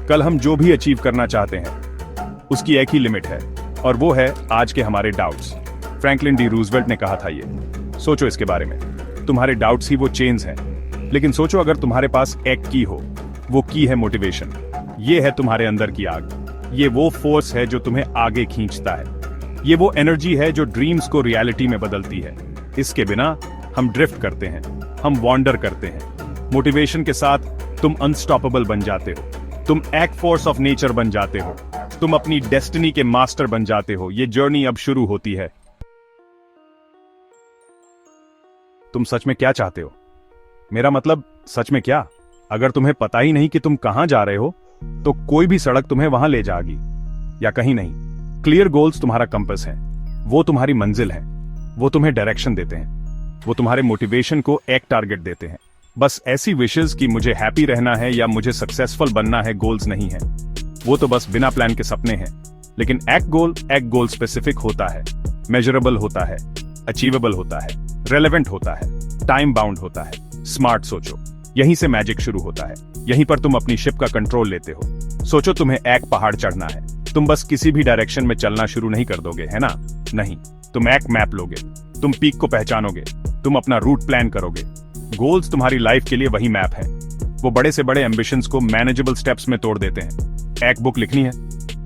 कल हम जो भी अचीव करना चाहते हैं उसकी एक ही लिमिट है, और वो है आज के हमारे डाउट्स। फ्रैंकलिन डी रूजवेल्ट ने कहा था ये। सोचो इसके बारे में, तुम्हारे डाउट्स ही वो चेन्स हैं। लेकिन सोचो अगर तुम्हारे पास एक की हो, वो की है मोटिवेशन। ये है तुम्हारे अंदर की आग, ये वो फोर्स है जो तुम्हें आगे खींचता है, ये वो एनर्जी है जो ड्रीम्स को रियलिटी में बदलती है। इसके बिना हम ड्रिफ्ट करते हैं, हम वॉन्डर करते हैं। मोटिवेशन के साथ तुम अनस्टॉपेबल बन जाते हो, तुम एक फोर्स ऑफ नेचर बन जाते हो, तुम अपनी डेस्टिनी के मास्टर बन जाते हो। ये जर्नी अब शुरू होती है। तुम सच में क्या चाहते हो? मेरा मतलब सच में क्या? अगर तुम्हें पता ही नहीं कि तुम कहां जा रहे हो, तो कोई भी सड़क तुम्हें वहां ले जाएगी या कहीं नहीं। क्लियर गोल्स तुम्हारा कंपास है, वो तुम्हारी मंजिल है, वो तुम्हें डायरेक्शन देते हैं, वो तुम्हारे मोटिवेशन को एक टारगेट देते हैं। बस ऐसी विशेस कि मुझे हैप्पी रहना है या मुझे सक्सेसफुल बनना है गोल्स नहीं है। वो तो बस बिना प्लान के सपने हैं। लेकिन एक गोल स्पेसिफिक होता है, मेजरेबल होता है, अचीवेबल होता है, रेलेवेंट होता है, टाइम बाउंड होता है। स्मार्ट सोचो, यहीं से मैजिक शुरू होता है। यहीं पर तुम अपनी शिप का कंट्रोल लेते हो। सोचो तुम्हें एक पहाड़ चढ़ना है, तुम बस किसी भी डायरेक्शन में चलना शुरू नहीं कर दोगे, है ना? नहीं, तुम एक मैप लोगे, तुम पीक को पहचानोगे, तुम अपना रूट प्लान करोगे। गोल्स तुम्हारी लाइफ के लिए वही मैप है। वो बड़े से बड़े एम्बिशंस को मैनेजेबल स्टेप्स में तोड़ देते हैं। एक बुक लिखनी है,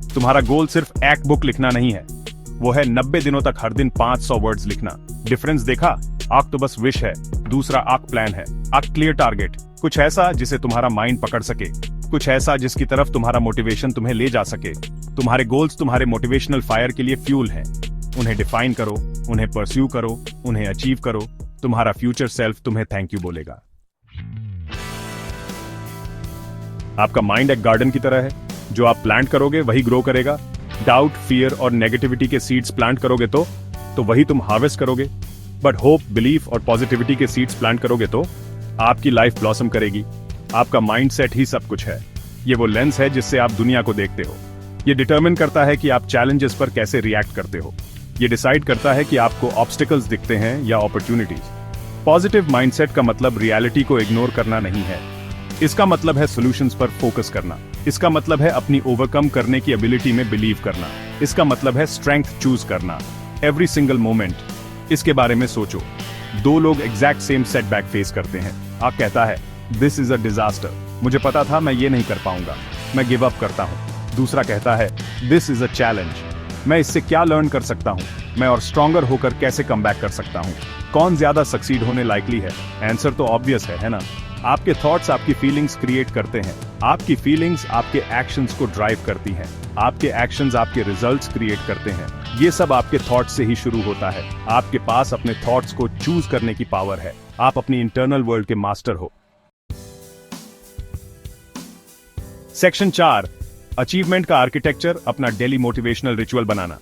तुम्हारा गोल सिर्फ एक बुक लिखना नहीं है, वो है 90 दिनों तक हर दिन 500 वर्ड्स लिखना। डिफरेंस देखा? आंख तो बस विश है, दूसरा आंख प्लान है। आंख क्लियर टारगेट, कुछ ऐसा जिसे तुम्हारा माइंड पकड़ सके, कुछ ऐसा जिसकी तरफ तुम्हारा मोटिवेशन तुम्हें ले जा सके। तुम्हारे गोल्स तुम्हारे मोटिवेशनल फायर के लिए फ्यूल हैं। उन्हें डिफाइन करो, उन्हें परस्यू करो, उन्हें अचीव करो। तुम्हारा फ्यूचर सेल्फ तुम्हें थैंक यू बोलेगा। आपका माइंड एक गार्डन की तरह है, जो आप प्लांट करोगे वही ग्रो करेगा। डाउट, फियर और नेगेटिविटी के सीड्स प्लांट करोगे तो वही तुम हार्वेस्ट करोगे। बट होप, बिलीफ और पॉजिटिविटी के सीड्स प्लांट करोगे तो आपकी लाइफ ब्लॉसम करेगी। आपका माइंडसेट ही सब कुछ है। ये वो लेंस है जिससे आप दुनिया को देखते हो। ये डिटरमिन करता है कि आप चैलेंजेस पर कैसे रिएक्ट करते हो। ये डिसाइड करता है कि आपको ऑब्स्टिकल्स दिखते हैं या अपॉर्चुनिटीज। पॉजिटिव माइंडसेट का मतलब रियलिटी को इग्नोर करना नहीं है। इसका मतलब है सॉल्यूशंस पर फोकस करना। इसका मतलब है अपनी ओवरकम करने की एबिलिटी में बिलीव करना। इसका मतलब है स्ट्रेंथ चूज करना एवरी सिंगल मोमेंट। इसके बारे में सोचो, दो लोग एग्जैक्ट सेम सेटबैक फेस करते हैं। आप कहता है दिस इज अ डिजास्टर, मुझे पता था मैं ये नहीं कर पाऊंगा, मैं गिव अप करता हूं। दूसरा कहता है दिस इज अ चैलेंज, मैं इससे क्या लर्न कर सकता हूं, मैं और स्ट्रॉन्गर होकर कैसे कम बैक कर सकता हूं। कौन ज्यादा सक्सीड होने लाइकली है? आंसर तो ऑब्वियस है ना? आपके थॉट्स आपकी फीलिंग्स क्रिएट करते हैं, आपकी फीलिंग्स आपके एक्शंस को ड्राइव करती हैं, आपके एक्शंस आपके रिजल्ट्स क्रिएट करते हैं। ये सब आपके थॉट्स से ही शुरू होता है। आपके पास अपने थॉट्स को चूज करने की पावर है। आप अपनी इंटरनल वर्ल्ड के मास्टर हो। सेक्शन 4, अचीवमेंट का आर्किटेक्चर, अपना डेली मोटिवेशनल रिचुअल बनाना।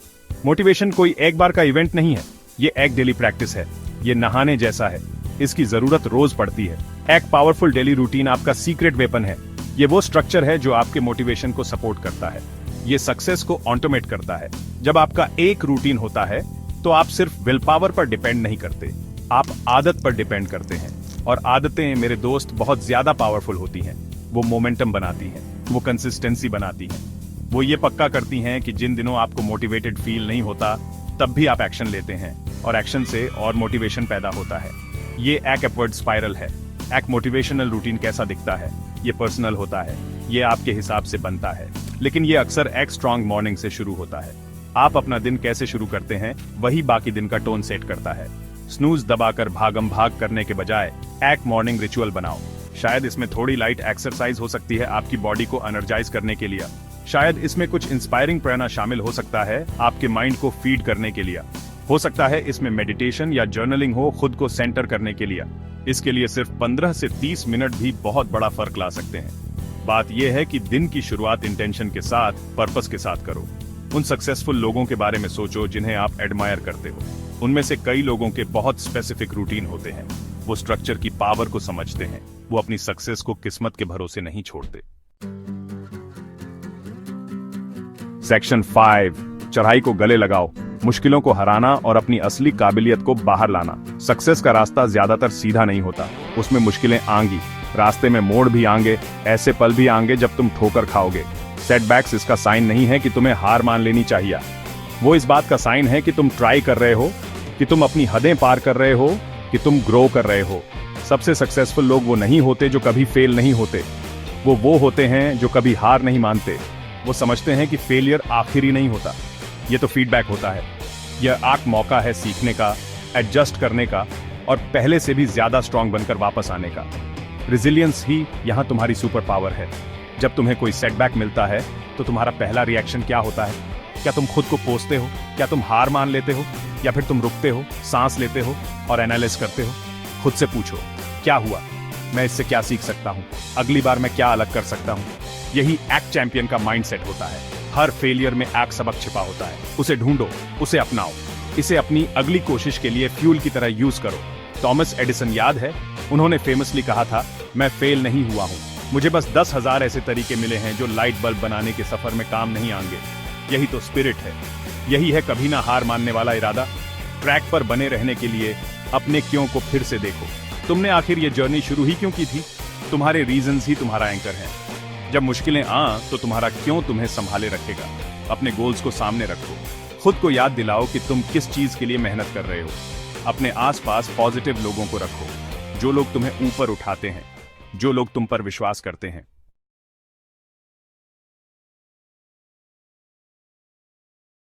मोटिवेशन कोई एक बार का इवेंट नहीं है, ये एक डेली प्रैक्टिस है। ये नहाने जैसा है, इसकी जरूरत रोज पड़ती है। एक पावरफुल डेली रूटीन आपका सीक्रेट वेपन है। ये वो स्ट्रक्चर है जो आपके मोटिवेशन को सपोर्ट करता है। ये सक्सेस को ऑटोमेट करता है। जब आपका एक रूटीन होता है तो आप सिर्फ विल पावर पर डिपेंड नहीं करते, आप आदत पर डिपेंड करते हैं। और आदतें मेरे दोस्त बहुत ज्यादा पावरफुल होती हैं। वो मोमेंटम बनाती हैं, वो कंसिस्टेंसी बनाती हैं, वो ये पक्का करती हैं कि जिन दिनों आपको मोटिवेटेड फील नहीं होता तब भी आप एक्शन लेते हैं, और एक्शन से और मोटिवेशन पैदा होता है। ये एक अपवर्ड स्पाइरल है। एक मोटिवेशनल रूटीन कैसा दिखता है? ये पर्सनल होता है, ये आपके हिसाब से बनता है, लेकिन ये अक्सर एक स्ट्रॉन्ग मॉर्निंग से शुरू होता है। आप अपना दिन कैसे शुरू करते हैं वही बाकी दिन का टोन सेट करता है। स्नूज दबाकर भागम भाग करने के बजाय एक मॉर्निंग रिचुअल बनाओ। शायद इसमें थोड़ी लाइट एक्सरसाइज हो सकती है आपकी बॉडी को एनर्जाइज करने के लिए। शायद इसमें कुछ इंस्पायरिंग प्रेरणा शामिल हो सकता है आपके माइंड को फीड करने के लिए। हो सकता है इसमें मेडिटेशन या जर्नलिंग हो खुद को सेंटर करने के लिए। इसके लिए सिर्फ 15 से 30 मिनट भी बहुत बड़ा फर्क ला सकते हैं। बात यह है कि दिन की शुरुआत इंटेंशन के साथ, पर्पस के साथ करो। उन सक्सेसफुल लोगों के बारे में सोचो जिन्हें आप एडमायर करते हो। उनमें से कई लोगों के बहुत स्पेसिफिक रूटीन होते हैं। वो स्ट्रक्चर की पावर को समझते हैं। वो अपनी सक्सेस को किस्मत के भरोसे नहीं छोड़ते। सेक्शन 5, चढ़ाई को गले लगाओ, मुश्किलों को हराना और अपनी असली काबिलियत को बाहर लाना। सक्सेस का रास्ता ज्यादातर सीधा नहीं होता, उसमें मुश्किलें आएंगी, रास्ते में मोड़ भी आएंगे, ऐसे पल भी आएंगे जब तुम ठोकर खाओगे। सेटबैक्स इसका साइन नहीं है कि तुम्हें हार मान लेनी चाहिए, वो इस बात का साइन है कि तुम ट्राई कर रहे हो, कि तुम अपनी हदें पार कर रहे हो, कि तुम ग्रो कर रहे हो। सबसे सक्सेसफुल लोग वो नहीं होते जो कभी फेल नहीं होते, वो होते हैं जो कभी हार नहीं मानते। वो समझते हैं कि फेलियर आखिरी नहीं होता, ये तो फीडबैक होता है। यह एक मौका है सीखने का, एडजस्ट करने का और पहले से भी ज्यादा स्ट्रांग बनकर वापस आने का। रिजिलियंस ही यहाँ तुम्हारी सुपर पावर है। जब तुम्हें कोई सेटबैक मिलता है तो तुम्हारा पहला रिएक्शन क्या होता है? क्या तुम खुद को कोसते हो? क्या तुम हार मान लेते हो? या फिर तुम रुकते हो, सांस लेते हो और एनालाइज करते हो? खुद से पूछो, क्या हुआ? मैं इससे क्या सीख सकता हूँ? अगली बार मैं क्या अलग कर सकता हूँ? यही एक्ट चैंपियन का माइंडसेट होता है। हर फेलियर में एक सबक छिपा होता है, उसे ढूंढो, उसे अपनाओ, इसे अपनी अगली कोशिश के लिए फ्यूल की तरह यूज करो। थॉमस एडिसन याद है, उन्होंने फेमसली कहा था, मैं फेल नहीं हुआ हूँ, मुझे बस 10,000 ऐसे तरीके मिले हैं जो लाइट बल्ब बनाने के सफर में काम नहीं आएंगे। यही तो स्पिरिट है, यही है कभी ना हार मानने वाला इरादा। ट्रैक पर बने रहने के लिए अपने क्यों को फिर से देखो। तुमने आखिर ये जर्नी शुरू ही क्यों की थी? तुम्हारे रीजंस ही तुम्हारा एंकर हैं। जब मुश्किलें तो तुम्हारा क्यों तुम्हें संभाले रखेगा। अपने गोल्स को सामने रखो, खुद को याद दिलाओ कि तुम किस चीज के लिए मेहनत कर रहे हो। अपने आसपास पॉजिटिव लोगों को रखो, जो लोग तुम्हें ऊपर उठाते हैं, जो लोग तुम पर विश्वास करते हैं।